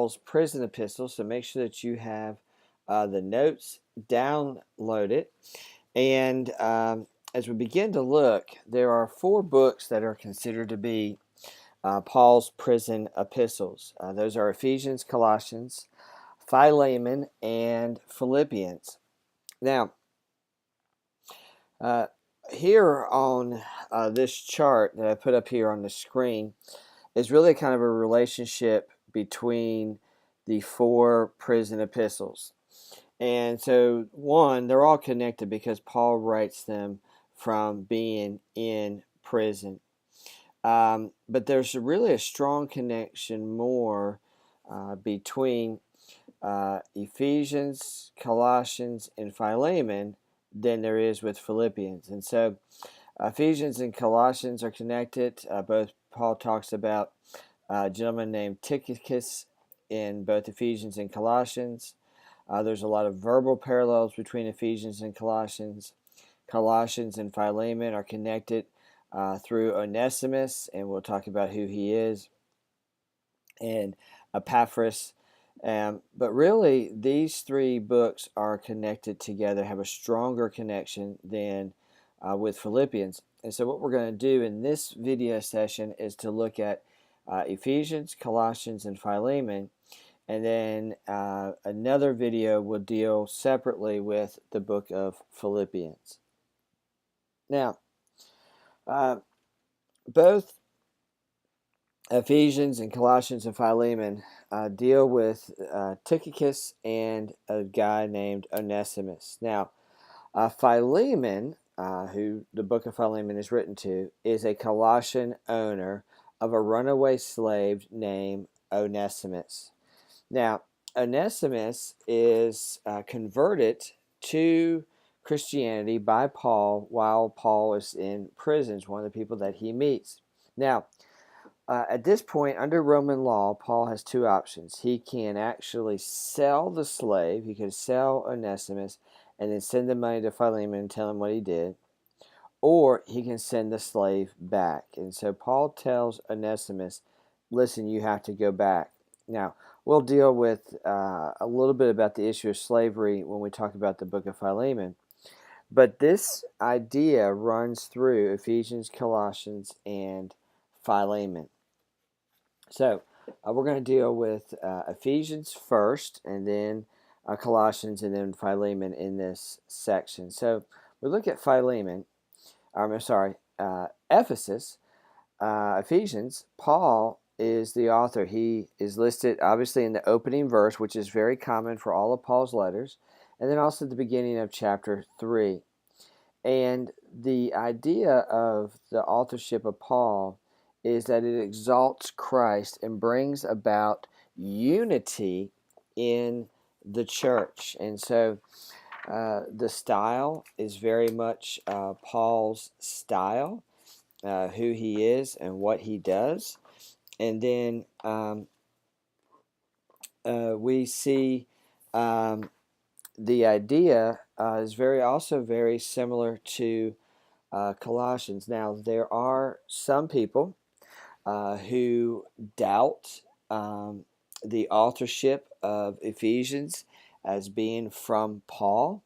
Paul's Prison Epistles, so make sure that you have the notes downloaded. And as we begin to look, there are 4 books that are considered to be Paul's prison epistles. Those are Ephesians, Colossians, Philemon, and Philippians. Now, here on this chart that I put up here on the screen is really kind of a relationship between the 4 prison epistles. And so, one, they're all connected because Paul writes them from being in prison. But there's really a strong connection more between Ephesians, Colossians, and Philemon than there is with Philippians. And so Ephesians and Colossians are connected. Both Paul talks about a gentleman named Tychicus in both Ephesians and Colossians. There's a lot of verbal parallels between Ephesians and Colossians. Colossians and Philemon are connected through Onesimus, and we'll talk about who he is, and Epaphras. But really, these 3 books are connected together, have a stronger connection than with Philippians. And so what we're going to do in this video session is to look at Ephesians, Colossians, and Philemon. And then another video will deal separately with the book of Philippians. Now, both Ephesians and Colossians and Philemon deal with Tychicus and a guy named Onesimus. Now, Philemon, who the book of Philemon is written to, is a Colossian owner of a runaway slave named Onesimus. Now, Onesimus is converted to Christianity by Paul while Paul is in prison. It's one of the people that he meets. Now, at this point, under Roman law, Paul has 2 options. He can actually sell the slave. He could sell Onesimus and then send the money to Philemon and tell him what he did. Or he can send the slave back. And so Paul tells Onesimus, listen, you have to go back. Now, we'll deal with a little bit about the issue of slavery when we talk about the book of Philemon. But this idea runs through Ephesians, Colossians, and Philemon. So we're going to deal with Ephesians first, and then Colossians, and then Philemon in this section. So we look at Ephesus, Ephesians. Paul is the author. He is listed obviously in the opening verse, which is very common for all of Paul's letters, and then also at the beginning of chapter 3. And the idea of the authorship of Paul is that it exalts Christ and brings about unity in the church. And so the style is very much Paul's style, who he is and what he does. And then we see the idea is also very similar to Colossians. Now, there are some people who doubt the authorship of Ephesians as being from Paul.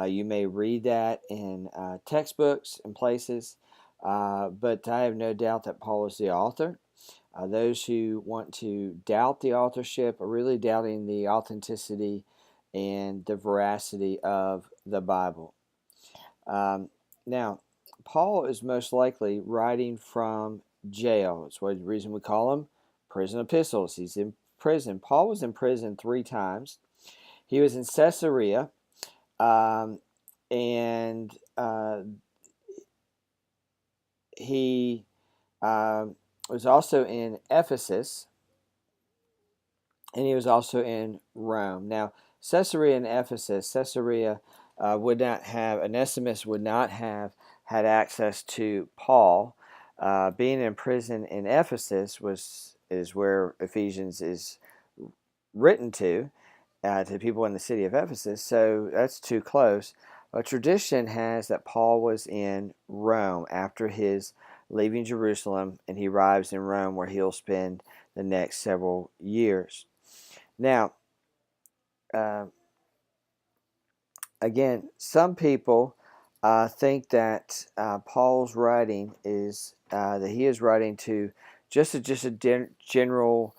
You may read that in textbooks and places, but I have no doubt that Paul is the author. Those who want to doubt the authorship are really doubting the authenticity and the veracity of the Bible. Now, Paul is most likely writing from jail. It's the reason we call them prison epistles. He's in prison. Paul was in prison 3 times. He was in Caesarea, and he was also in Ephesus, and he was also in Rome. Now, Caesarea and Ephesus, Caesarea Onesimus would not have had access to Paul. Being in prison in Ephesus is where Ephesians is written to people in the city of Ephesus, so that's too close. A tradition has that Paul was in Rome after his leaving Jerusalem, and he arrives in Rome where he'll spend the next several years. Now, again, some people think that Paul's writing is that he is writing to just a general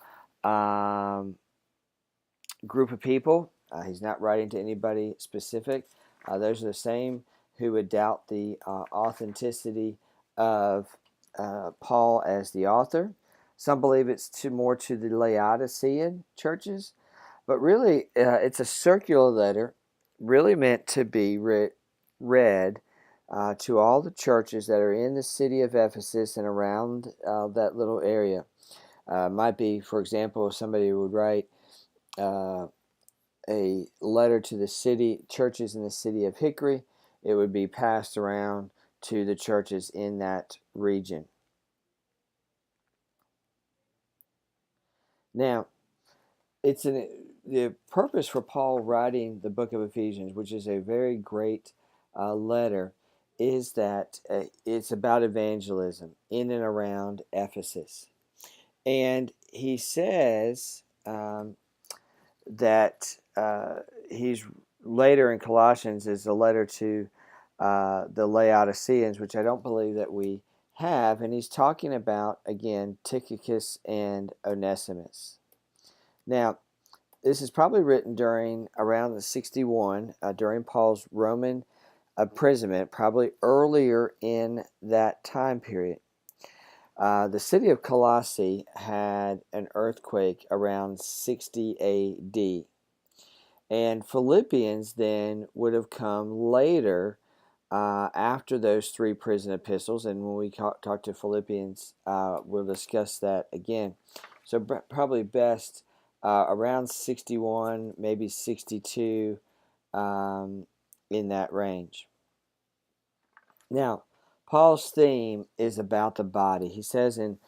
group of people. He's not writing to anybody specific. Those are the same who would doubt the authenticity of Paul as the author. Some believe it's more to the Laodicean churches, but really it's a circular letter, really meant to be read to all the churches that are in the city of Ephesus and around that little area. Might be, for example, if somebody would write a letter to the city churches in the city of Hickory, it would be passed around to the churches in that region. Now, the purpose for Paul writing the book of Ephesians, which is a very great letter, is that it's about evangelism in and around Ephesus. And he says that he's later in Colossians is a letter to the Laodiceans, which I don't believe that we have, and he's talking about, again, Tychicus and Onesimus. Now, this is probably written around the 61, during Paul's Roman imprisonment, probably earlier in that time period. The city of Colossae had an earthquake around 60 AD. And Philippians then would have come later after those three prison epistles. And when we talk to Philippians, we'll discuss that again. So probably best around 61, maybe 62, in that range. Now, Paul's theme is about the body. He says in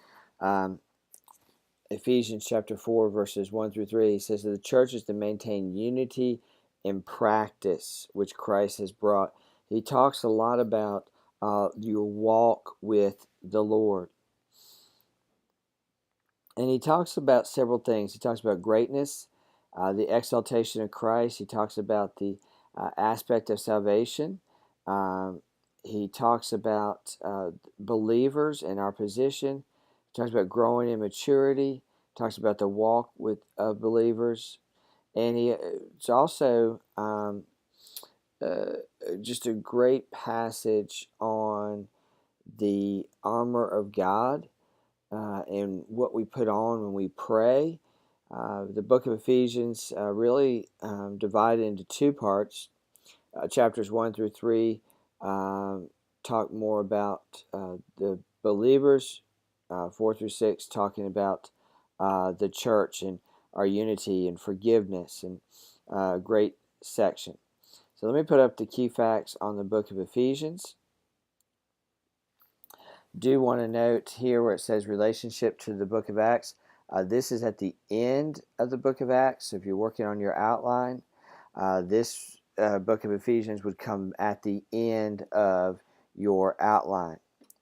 Ephesians chapter 4, verses 1 through 3, he says that the church is to maintain unity in practice, which Christ has brought. He talks a lot about your walk with the Lord. And he talks about several things. He talks about greatness, the exaltation of Christ. He talks about the aspect of salvation. He talks about believers and our position. He talks about growing in maturity. He talks about the walk with believers. And it's also just a great passage on the armor of God and what we put on when we pray. The book of Ephesians really divided into two parts. Chapters 1 through 3 talk more about the believers. 4 through 6 talking about the church and our unity and forgiveness, and a great section. So let me put up the key facts on the book of Ephesians. Do want to note here where it says relationship to the book of Acts. This is at the end of the book of Acts. So if you're working on your outline, this book of Ephesians would come at the end of your outline.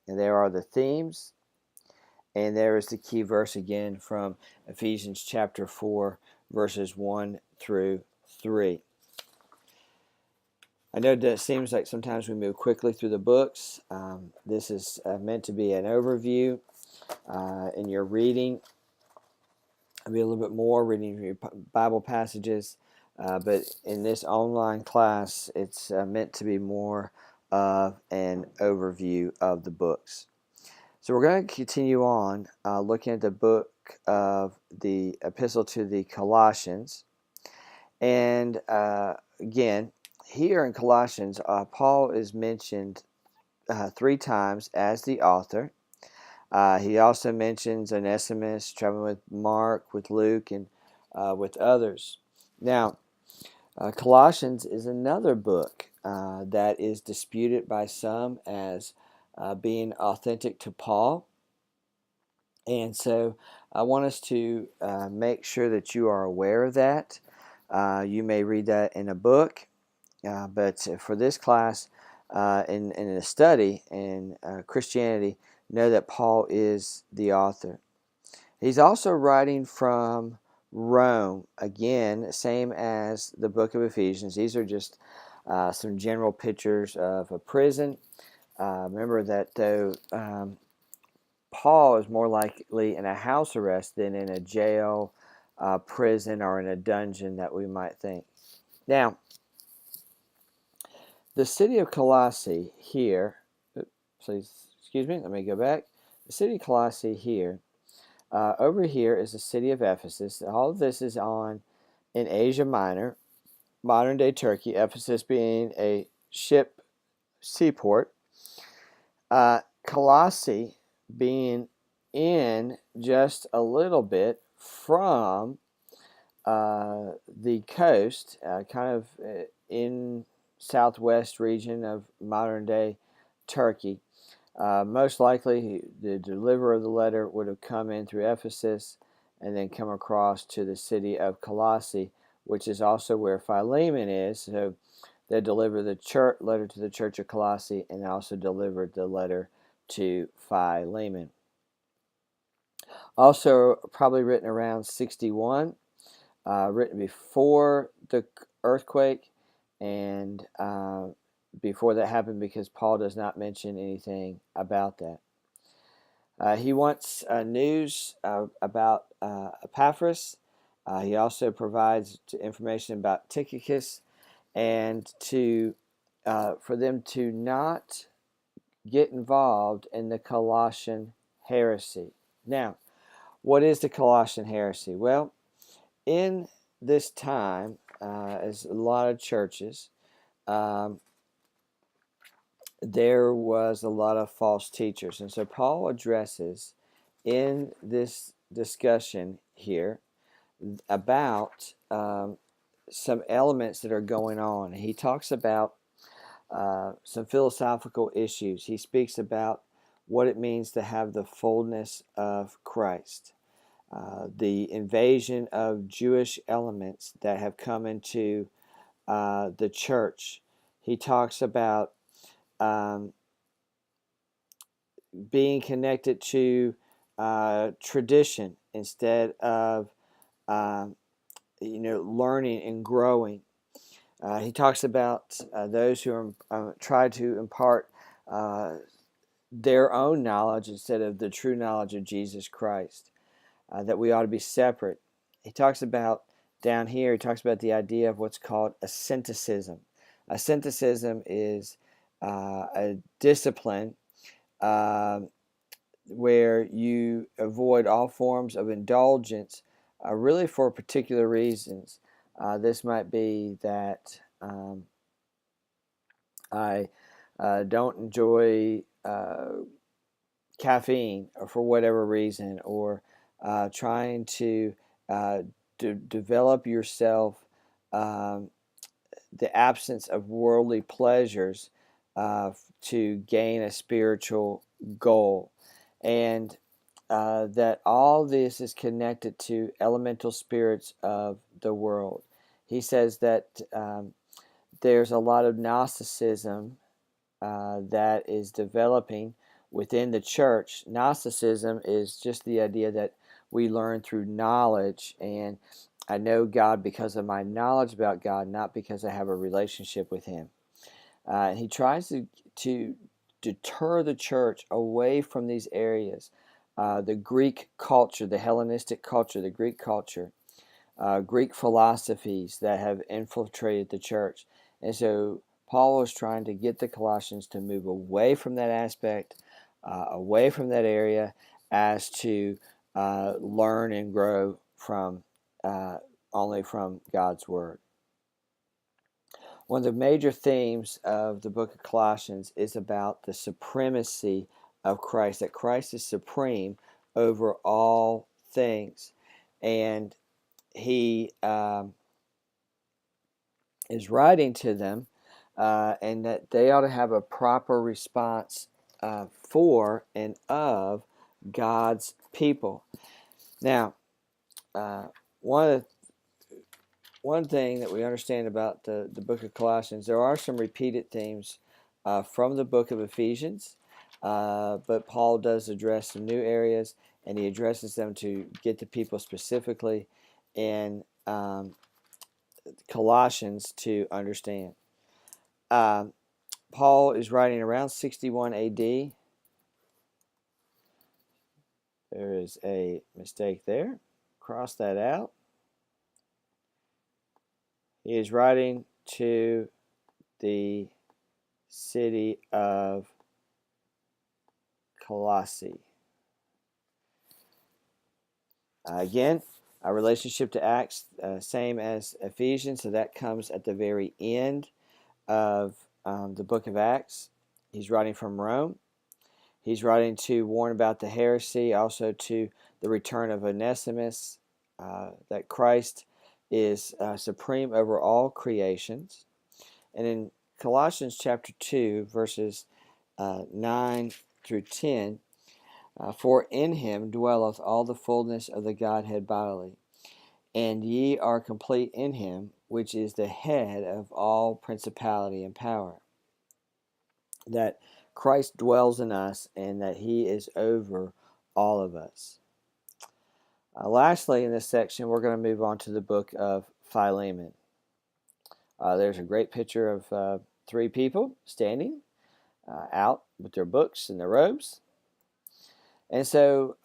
And there are the themes. And there is the key verse again from Ephesians chapter 4, verses 1 through 3. I know that it seems like sometimes we move quickly through the books. This is meant to be an overview in your reading. I'll be a little bit more reading your Bible passages, but in this online class, it's meant to be more of an overview of the books. So we're going to continue on looking at the book of the Epistle to the Colossians. And again, here in Colossians, Paul is mentioned 3 times as the author. He also mentions Onesimus, traveling with Mark, with Luke, and with others. Now, Colossians is another book that is disputed by some as being authentic to Paul. And so I want us to make sure that you are aware of that. You may read that in a book, but for this class, in a study in Christianity, know that Paul is the author. He's also writing from Rome. Again, same as the book of Ephesians. These are just some general pictures of a prison. Remember that though Paul is more likely in a house arrest than in a jail, prison, or in a dungeon that we might think. Now, the city of Colossae here, please excuse me, let me go back. The city of Colossae here, over here is the city of Ephesus. All of this is in Asia Minor, modern day Turkey, Ephesus being a ship seaport. Colossae being in just a little bit from the coast, kind of in southwest region of modern day Turkey. Most likely, the deliverer of the letter would have come in through Ephesus and then come across to the city of Colossae, which is also where Philemon is. So they delivered the letter to the church of Colossae and also delivered the letter to Philemon. Also, probably written around 61, written before the earthquake and before that happened, because Paul does not mention anything about that. He wants news about Epaphras. He also provides information about Tychicus, and for them to not get involved in the Colossian heresy. Now, what is the Colossian heresy? Well, in this time, as a lot of churches, there was a lot of false teachers. And so Paul addresses in this discussion here about some elements that are going on. He talks about some philosophical issues. He speaks about what it means to have the fullness of Christ, the invasion of Jewish elements that have come into the church. He talks about being connected to tradition instead of learning and growing. He talks about those who try to impart their own knowledge instead of the true knowledge of Jesus Christ, that we ought to be separate. He talks about, down here, he talks about the idea of what's called asceticism. Asceticism is a discipline where you avoid all forms of indulgence, really for particular reasons. This might be that I don't enjoy caffeine, or for whatever reason, or trying to develop yourself the absence of worldly pleasures to gain a spiritual goal. And that all this is connected to elemental spirits of the world. He says that there's a lot of Gnosticism that is developing within the church. Gnosticism is just the idea that we learn through knowledge, and I know God because of my knowledge about God, not because I have a relationship with Him. He tries to deter the church away from these areas. The Greek culture, the Hellenistic culture, the Greek culture, Greek philosophies that have infiltrated the church. And so Paul was trying to get the Colossians to move away from that aspect, away from that area, as to learn and grow from only from God's Word. One of the major themes of the book of Colossians is about the supremacy of Christ, that Christ is supreme over all things. And he is writing to them, and that they ought to have a proper response for and of God's people. Now, one thing that we understand about the book of Colossians, there are some repeated themes from the book of Ephesians, but Paul does address some new areas, and he addresses them to get to people specifically. in Colossians to understand. Paul is writing around 61 AD. There is a mistake there. Cross that out. He is writing to the city of Colossae. Again, our relationship to Acts, same as Ephesians, so that comes at the very end of the book of Acts. He's writing from Rome. He's writing to warn about the heresy, also to the return of Onesimus, that Christ is supreme over all creations. And in Colossians chapter 2, verses 9 through 10, for in him dwelleth all the fullness of the Godhead bodily, and ye are complete in him, which is the head of all principality and power. That Christ dwells in us and that he is over all of us. Lastly, in this section, we're going to move on to the book of Philemon. There's a great picture of 3 people standing out with their books and their robes. And so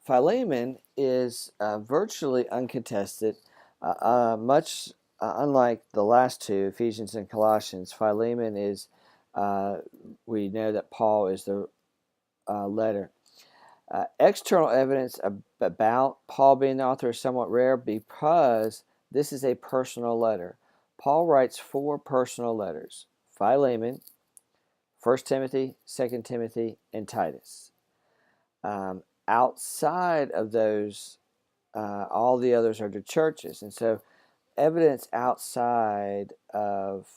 Philemon is virtually uncontested, much unlike the last two, Ephesians and Colossians. Philemon is, we know that Paul is the letter. External evidence about Paul being the author is somewhat rare because this is a personal letter. Paul writes 4 personal letters: Philemon, 1 Timothy, 2 Timothy, and Titus. Outside of those, all the others are to churches. And so evidence outside of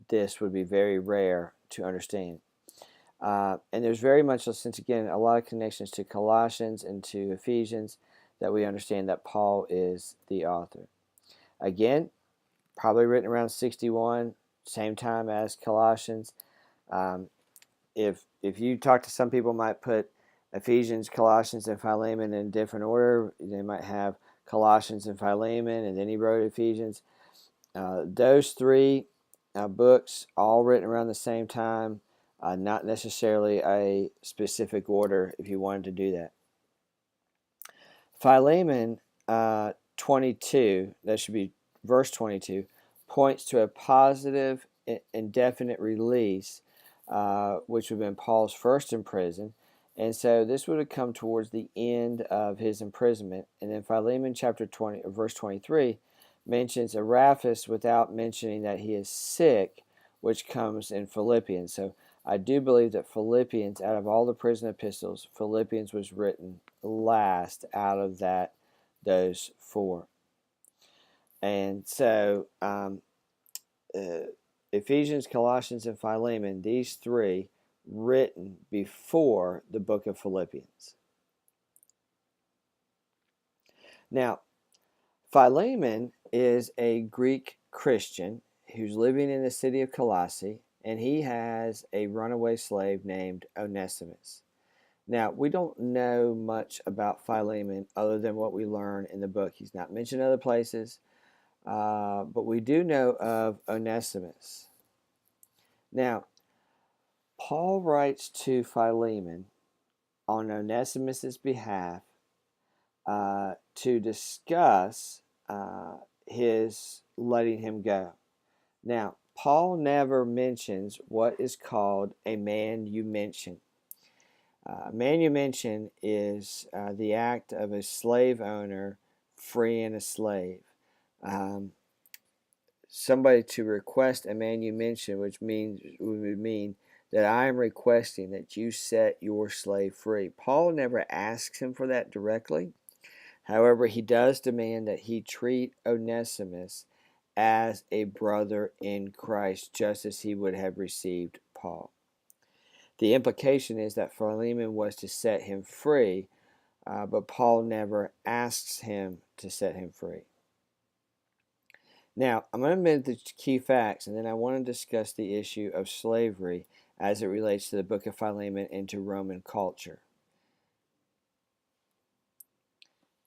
this would be very rare to understand. And there's very much, since again, a lot of connections to Colossians and to Ephesians, that we understand that Paul is the author. Again, probably written around 61, same time as Colossians. If you talk to some people, might put Ephesians, Colossians, and Philemon in different order. They might have Colossians and Philemon, and then he wrote Ephesians. Those 3 books, all written around the same time, not necessarily a specific order if you wanted to do that. Philemon 22, that should be verse 22, points to a positive, indefinite release, which would have been Paul's first imprisonment. And so this would have come towards the end of his imprisonment. And then Philemon chapter 20, verse 23, mentions Epaphras without mentioning that he is sick, which comes in Philippians. So I do believe that Philippians, out of all the prison epistles, Philippians was written last out of those 4. And so Ephesians, Colossians, and Philemon, these 3 written before the book of Philippians. Now, Philemon is a Greek Christian who's living in the city of Colossae, and he has a runaway slave named Onesimus. Now, we don't know much about Philemon other than what we learn in the book. He's not mentioned other places, but we do know of Onesimus. Now, Paul writes to Philemon on Onesimus' behalf to discuss his letting him go. Now, Paul never mentions what is called a manumission. Manumission is the act of a slave owner freeing a slave. Somebody to request a manumission, which would mean that I am requesting that you set your slave free. Paul never asks him for that directly. However, he does demand that he treat Onesimus as a brother in Christ, just as he would have received Paul. The implication is that Philemon was to set him free, but Paul never asks him to set him free. Now, I'm going to mention the key facts, and then I want to discuss the issue of slavery as it relates to the book of Philemon and to Roman culture.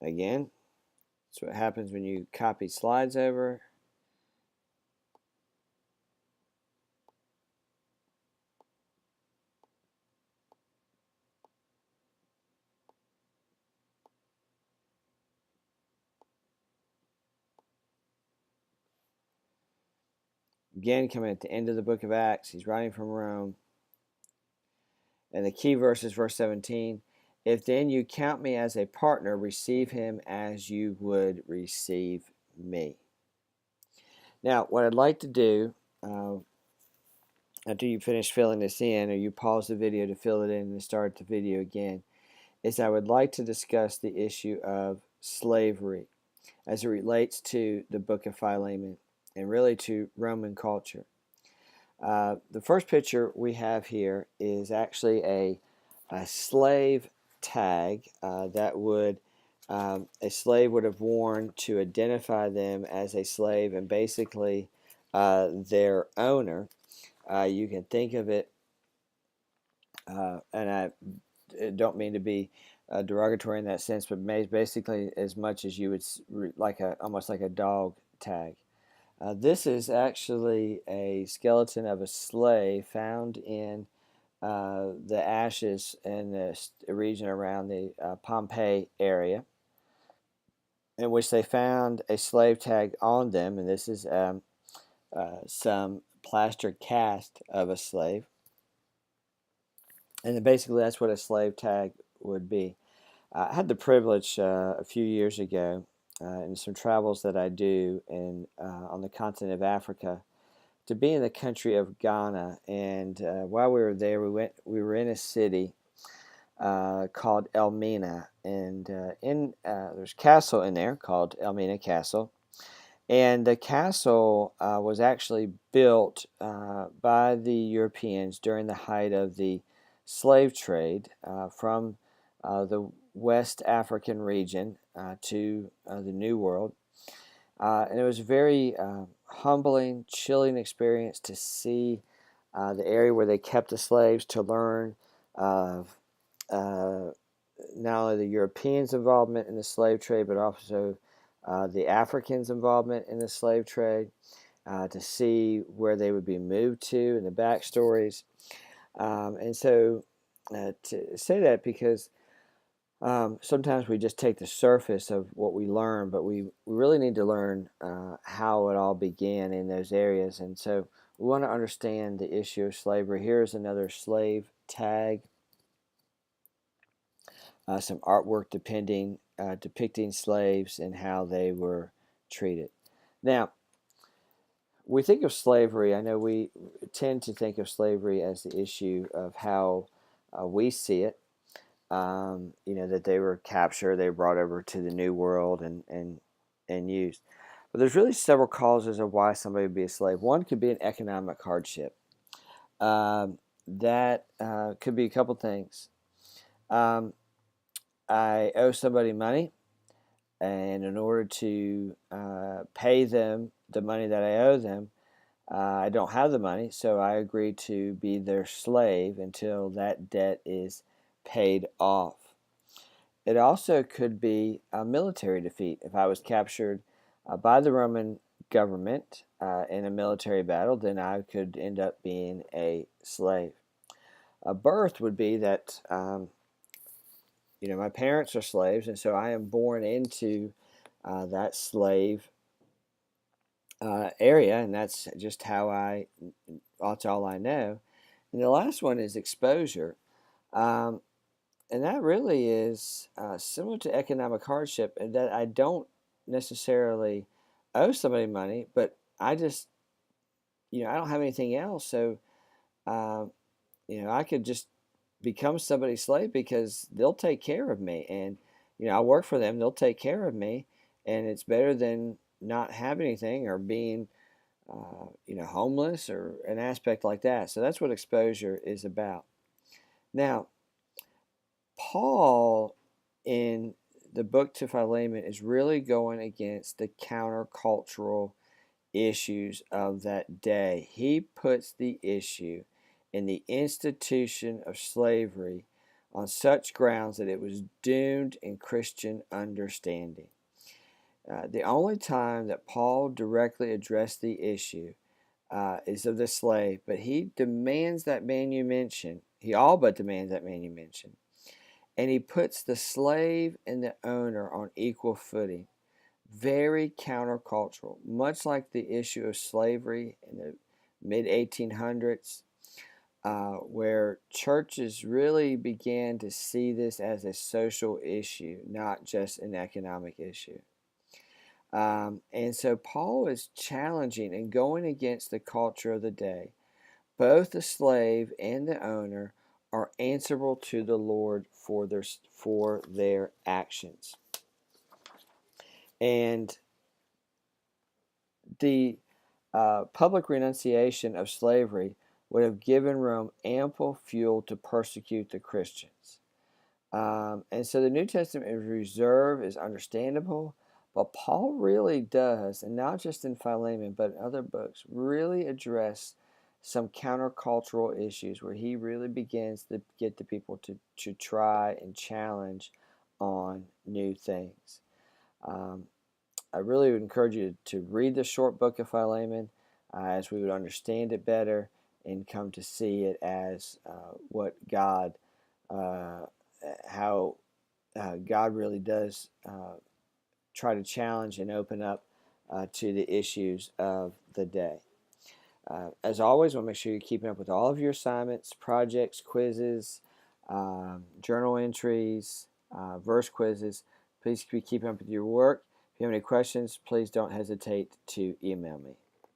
Again, That's what happens when you copy slides over. Again, coming at the end of the book of Acts, he's writing from Rome. And the key verse is verse 17. If then you count me as a partner, receive him as you would receive me. Now, what I'd like to do, after you finish filling this in, or you pause the video to fill it in and start the video again, is I would like to discuss the issue of slavery as it relates to the book of Philemon and really to Roman culture. The first picture we have here is actually a slave tag that would a slave would have worn to identify them as a slave and basically their owner. You can think of it, and I don't mean to be derogatory in that sense, but basically as much as you would almost like a dog tag. This is actually a skeleton of a slave found in the ashes in the region around the Pompeii area, in which they found a slave tag on them, and this is some plaster cast of a slave. And then basically that's what a slave tag would be. I had the privilege a few years ago in some travels that I do on the continent of Africa to be in the country of Ghana. And while we were there, we were in a city called Elmina, and there's a castle in there called Elmina Castle. And the castle was actually built by the Europeans during the height of the slave trade from the West African region to the New World. And it was a very humbling, chilling experience to see the area where they kept the slaves, to learn of not only the Europeans' involvement in the slave trade, but also the Africans' involvement in the slave trade, to see where they would be moved to and the backstories. And so to say that because sometimes we just take the surface of what we learn, but we really need to learn how it all began in those areas. And so we want to understand the issue of slavery. Here's another slave tag. Some artwork depicting slaves and how they were treated. Now, we think of slavery, I know we tend to think of slavery as the issue of how we see it. That they were captured, they were brought over to the New World and used. But there's really several causes of why somebody would be a slave. One could be an economic hardship. That could be a couple things. I owe somebody money, and in order to pay them the money that I owe them, I don't have the money, so I agree to be their slave until that debt is paid off. It also could be a military defeat. If I was captured by the Roman government in a military battle, then I could end up being a slave. A birth would be that my parents are slaves, and so I am born into that slave area, and that's just that's all I know. And the last one is exposure. And that really is similar to economic hardship, in that I don't necessarily owe somebody money, but I just, I don't have anything else. So, I could just become somebody's slave because they'll take care of me. And, I work for them, they'll take care of me. And it's better than not having anything or being, homeless or an aspect like that. So that's what exposure is about. Now, Paul, in the book to Philemon, is really going against the countercultural issues of that day. He puts the issue in the institution of slavery on such grounds that it was doomed in Christian understanding. The only time that Paul directly addressed the issue is of the slave, but he demands that manumission. He all but demands that manumission. And he puts the slave and the owner on equal footing. Very countercultural, much like the issue of slavery in the mid 1800s, where churches really began to see this as a social issue, not just an economic issue. And so Paul is challenging and going against the culture of the day. Both the slave and the owner are answerable to the Lord for their actions. And the public renunciation of slavery would have given Rome ample fuel to persecute the Christians. And so the New Testament reserve is understandable, but Paul really does, and not just in Philemon, but in other books, really address some countercultural issues where he really begins to get the people to try and challenge on new things. I really would encourage you to read the short book of Philemon as we would understand it better and come to see it as what God, how God really does try to challenge and open up to the issues of the day. As always, we'll make sure you're keeping up with all of your assignments, projects, quizzes, journal entries, verse quizzes. Please be keeping up with your work. If you have any questions, please don't hesitate to email me.